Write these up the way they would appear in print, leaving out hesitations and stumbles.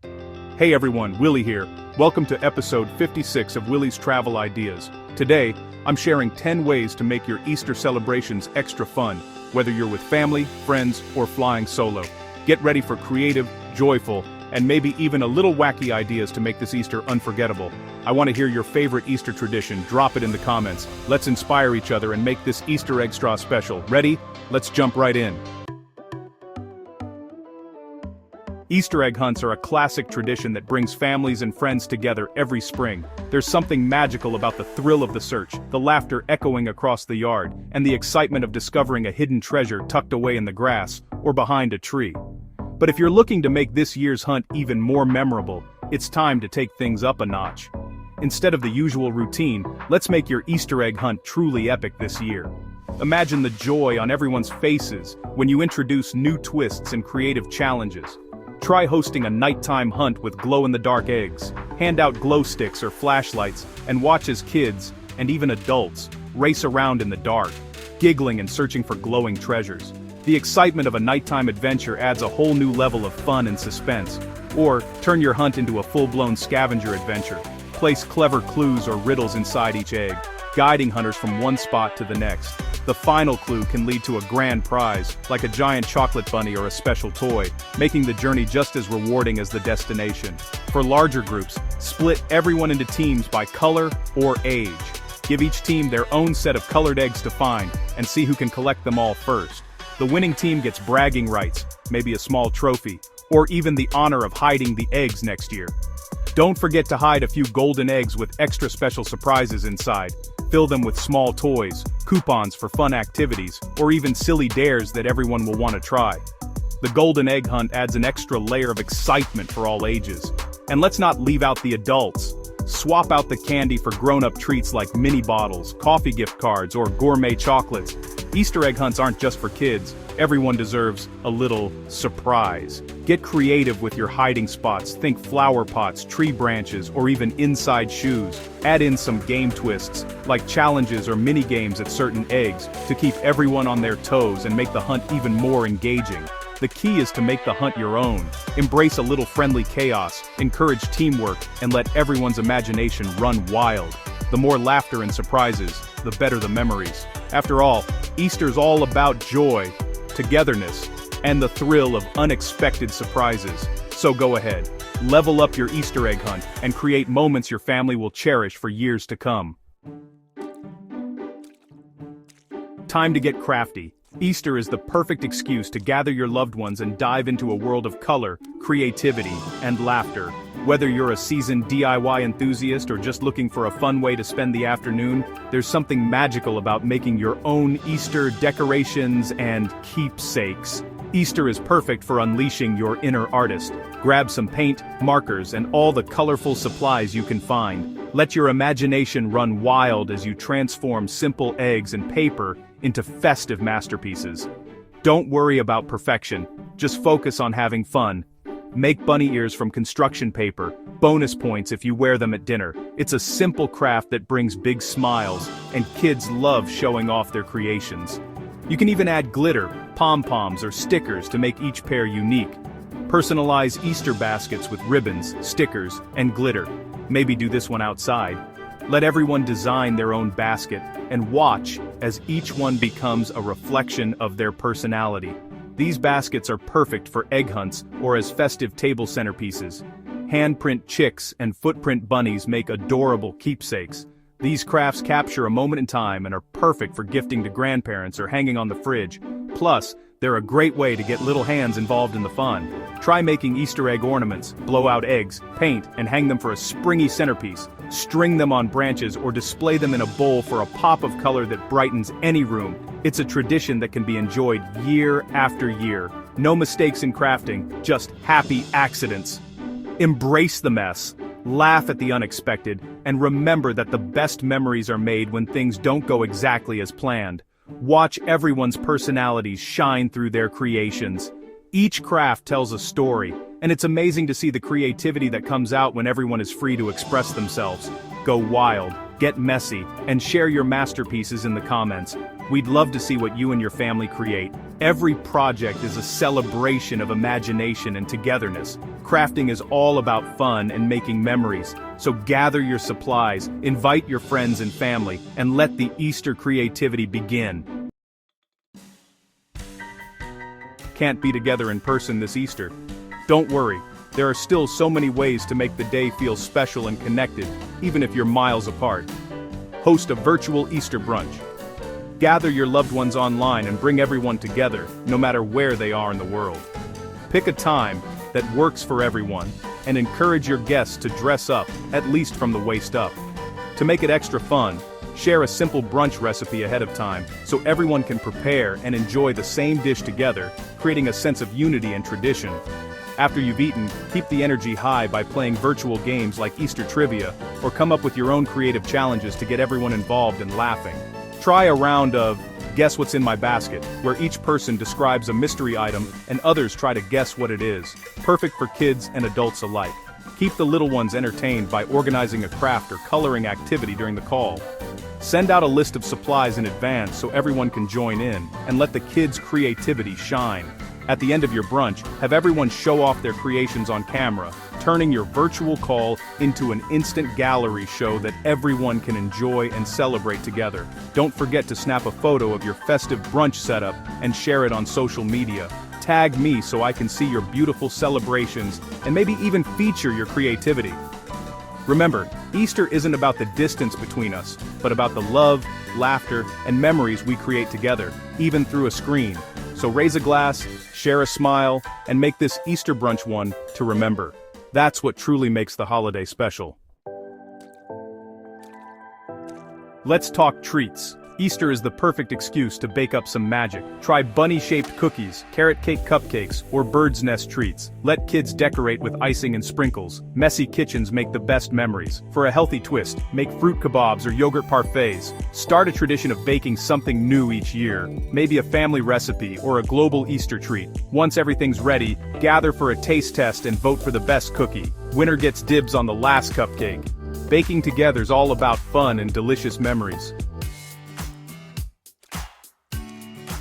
Hey everyone, Willie here. Welcome to episode 56 of Willie's Travel Ideas. Today, I'm sharing 10 ways to make your Easter celebrations extra fun, whether you're with family, friends, or flying solo. Get ready for creative, joyful, and maybe even a little wacky ideas to make this Easter unforgettable. I want to hear your favorite Easter tradition. Drop it in the comments. Let's inspire each other and make this Easter egg straw special. Ready? Let's jump right in. Easter egg hunts are a classic tradition that brings families and friends together every spring. There's something magical about the thrill of the search, the laughter echoing across the yard, and the excitement of discovering a hidden treasure tucked away in the grass or behind a tree. But if you're looking to make this year's hunt even more memorable, it's time to take things up a notch. Instead of the usual routine, let's make your Easter egg hunt truly epic this year. Imagine the joy on everyone's faces when you introduce new twists and creative challenges. Try hosting a nighttime hunt with glow-in-the-dark eggs, hand out glow sticks or flashlights, and watch as kids, and even adults, race around in the dark, giggling and searching for glowing treasures. The excitement of a nighttime adventure adds a whole new level of fun and suspense. Or, turn your hunt into a full-blown scavenger adventure. Place clever clues or riddles inside each egg, guiding hunters from one spot to the next. The final clue can lead to a grand prize, like a giant chocolate bunny or a special toy, making the journey just as rewarding as the destination. For larger groups, split everyone into teams by color or age. Give each team their own set of colored eggs to find, and see who can collect them all first. The winning team gets bragging rights, maybe a small trophy, or even the honor of hiding the eggs next year. Don't forget to hide a few golden eggs with extra special surprises inside. Fill them with small toys, coupons for fun activities, or even silly dares that everyone will want to try. The golden egg hunt adds an extra layer of excitement for all ages. And let's not leave out the adults. Swap out the candy for grown-up treats like mini bottles, coffee gift cards, or gourmet chocolates. Easter egg hunts aren't just for kids. Everyone deserves a little surprise. Get creative with your hiding spots. Think flower pots, tree branches, or even inside shoes. Add in some game twists, like challenges or mini games at certain eggs, to keep everyone on their toes and make the hunt even more engaging. The key is to make the hunt your own. Embrace a little friendly chaos, encourage teamwork, and let everyone's imagination run wild. The more laughter and surprises, the better the memories. After all, Easter's all about joy, togetherness, and the thrill of unexpected surprises. So go ahead, level up your Easter egg hunt, and create moments your family will cherish for years to come. Time to get crafty. Easter is the perfect excuse to gather your loved ones and dive into a world of color, creativity, and laughter. Whether you're a seasoned DIY enthusiast or just looking for a fun way to spend the afternoon, there's something magical about making your own Easter decorations and keepsakes. Easter is perfect for unleashing your inner artist. Grab some paint, markers, and all the colorful supplies you can find. Let your imagination run wild as you transform simple eggs and paper into festive masterpieces. Don't worry about perfection, just focus on having fun. Make bunny ears from construction paper, bonus points if you wear them at dinner. It's a simple craft that brings big smiles, and kids love showing off their creations. You can even add glitter, pom-poms, or stickers to make each pair unique. Personalize Easter baskets with ribbons, stickers, and glitter. Maybe do this one outside. Let everyone design their own basket, and watch as each one becomes a reflection of their personality. These baskets are perfect for egg hunts or as festive table centerpieces. Handprint chicks and footprint bunnies make adorable keepsakes. These crafts capture a moment in time and are perfect for gifting to grandparents or hanging on the fridge. Plus, they're a great way to get little hands involved in the fun. Try making Easter egg ornaments, blow out eggs, paint, and hang them for a springy centerpiece. String them on branches or display them in a bowl for a pop of color that brightens any room. It's a tradition that can be enjoyed year after year. No mistakes in crafting, just happy accidents. Embrace the mess, laugh at the unexpected, and remember that the best memories are made when things don't go exactly as planned. Watch everyone's personalities shine through their creations. Each craft tells a story, and it's amazing to see the creativity that comes out when everyone is free to express themselves. Go wild, get messy, and share your masterpieces in the comments. We'd love to see what you and your family create. Every project is a celebration of imagination and togetherness. Crafting is all about fun and making memories, so gather your supplies, invite your friends and family, and let the Easter creativity begin. Can't be together in person this Easter? Don't worry, there are still so many ways to make the day feel special and connected, even if you're miles apart. Host a virtual Easter brunch. Gather your loved ones online and bring everyone together, no matter where they are in the world. Pick a time that works for everyone, and encourage your guests to dress up, at least from the waist up. To make it extra fun, share a simple brunch recipe ahead of time, so everyone can prepare and enjoy the same dish together, creating a sense of unity and tradition. After you've eaten, keep the energy high by playing virtual games like Easter trivia, or come up with your own creative challenges to get everyone involved and laughing. Try a round of Guess What's in My Basket, where each person describes a mystery item and others try to guess what it is. Perfect for kids and adults alike. Keep the little ones entertained by organizing a craft or coloring activity during the call. Send out a list of supplies in advance so everyone can join in, and let the kids' creativity shine. At the end of your brunch, have everyone show off their creations on camera, turning your virtual call into an instant gallery show that everyone can enjoy and celebrate together. Don't forget to snap a photo of your festive brunch setup and share it on social media. Tag me so I can see your beautiful celebrations and maybe even feature your creativity. Remember, Easter isn't about the distance between us, but about the love, laughter, and memories we create together, even through a screen. So raise a glass, share a smile, and make this Easter brunch one to remember. That's what truly makes the holiday special. Let's talk treats. Easter is the perfect excuse to bake up some magic. Try bunny-shaped cookies, carrot cake cupcakes, or bird's nest treats. Let kids decorate with icing and sprinkles. Messy kitchens make the best memories. For a healthy twist, make fruit kebabs or yogurt parfaits. Start a tradition of baking something new each year. Maybe a family recipe or a global Easter treat. Once everything's ready, gather for a taste test and vote for the best cookie. Winner gets dibs on the last cupcake. Baking together's all about fun and delicious memories.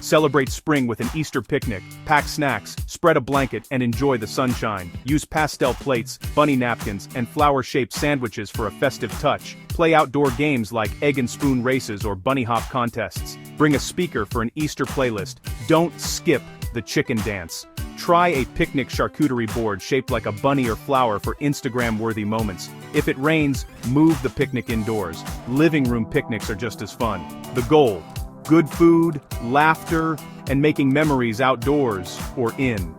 Celebrate spring with an Easter picnic. Pack snacks, spread a blanket, and enjoy the sunshine. Use pastel plates, bunny napkins, and flower-shaped sandwiches for a festive touch. Play outdoor games like egg and spoon races or bunny hop contests. Bring a speaker for an Easter playlist. Don't skip the chicken dance. Try a picnic charcuterie board shaped like a bunny or flower for Instagram-worthy moments. If it rains, move the picnic indoors. Living room picnics are just as fun. The goal: good food, laughter, and making memories outdoors or in.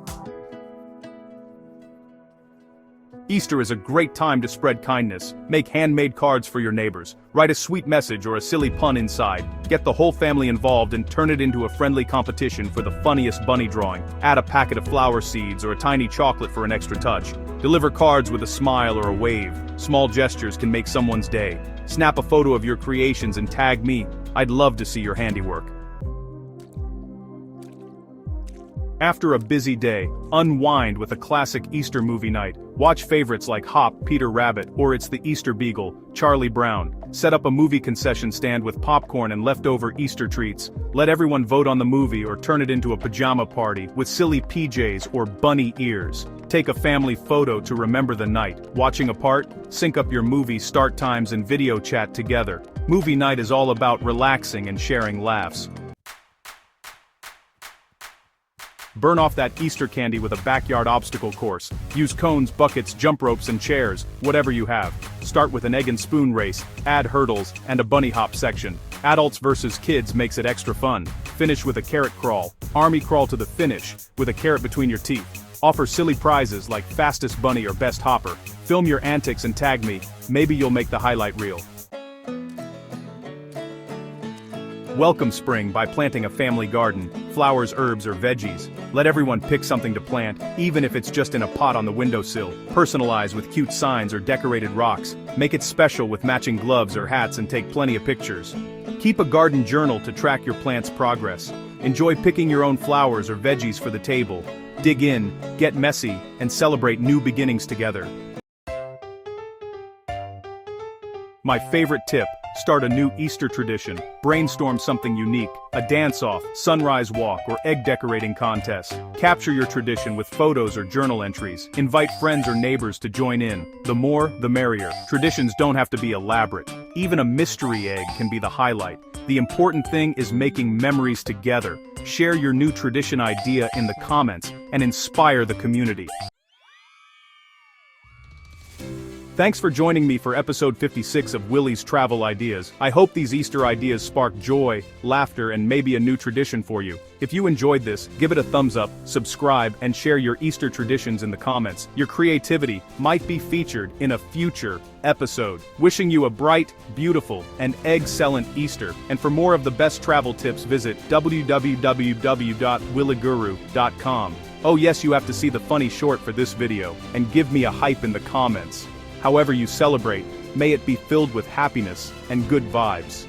Easter is a great time to spread kindness. Make handmade cards for your neighbors. Write a sweet message or a silly pun inside. Get the whole family involved and turn it into a friendly competition for the funniest bunny drawing. Add a packet of flower seeds or a tiny chocolate for an extra touch. Deliver cards with a smile or a wave. Small gestures can make someone's day. Snap a photo of your creations and tag me. I'd love to see your handiwork. After a busy day, unwind with a classic Easter movie night. Watch favorites like Hop, Peter Rabbit, or It's the Easter Beagle, Charlie Brown. Set up a movie concession stand with popcorn and leftover Easter treats. Let everyone vote on the movie or turn it into a pajama party with silly PJs or bunny ears. Take a family photo to remember the night. Watching apart? Sync up your movie start times and video chat together. Movie night is all about relaxing and sharing laughs. Burn off that Easter candy with a backyard obstacle course. Use cones, buckets, jump ropes, and chairs, whatever you have. Start with an egg and spoon race, add hurdles, and a bunny hop section. Adults versus kids makes it extra fun. Finish with a carrot crawl. Army crawl to the finish, with a carrot between your teeth. Offer silly prizes like fastest bunny or best hopper. Film your antics and tag me. Maybe you'll make the highlight reel. Welcome spring by planting a family garden, flowers, herbs, or veggies. Let everyone pick something to plant, even if it's just in a pot on the windowsill. Personalize with cute signs or decorated rocks. Make it special with matching gloves or hats and take plenty of pictures. Keep a garden journal to track your plant's progress. Enjoy picking your own flowers or veggies for the table. Dig in, get messy, and celebrate new beginnings together. My favorite tip: Start a new Easter tradition. Brainstorm something unique. A dance-off, sunrise walk, or egg decorating contest. Capture your tradition with photos or journal entries. Invite friends or neighbors to join in. The more, the merrier. Traditions don't have to be elaborate. Even a mystery egg can be the highlight. The important thing is making memories together. Share your new tradition idea in the comments and inspire the community. Thanks for joining me for episode 56 of Willie's Travel Ideas. I hope these Easter ideas spark joy, laughter, and maybe a new tradition for you. If you enjoyed this, give it a thumbs up, subscribe, and share your Easter traditions in the comments. Your creativity might be featured in a future episode. Wishing you a bright, beautiful, and excellent Easter. And for more of the best travel tips, visit www.williguru.com. Oh yes, you have to see the funny short for this video, and give me a hype in the comments. However you celebrate, may it be filled with happiness and good vibes.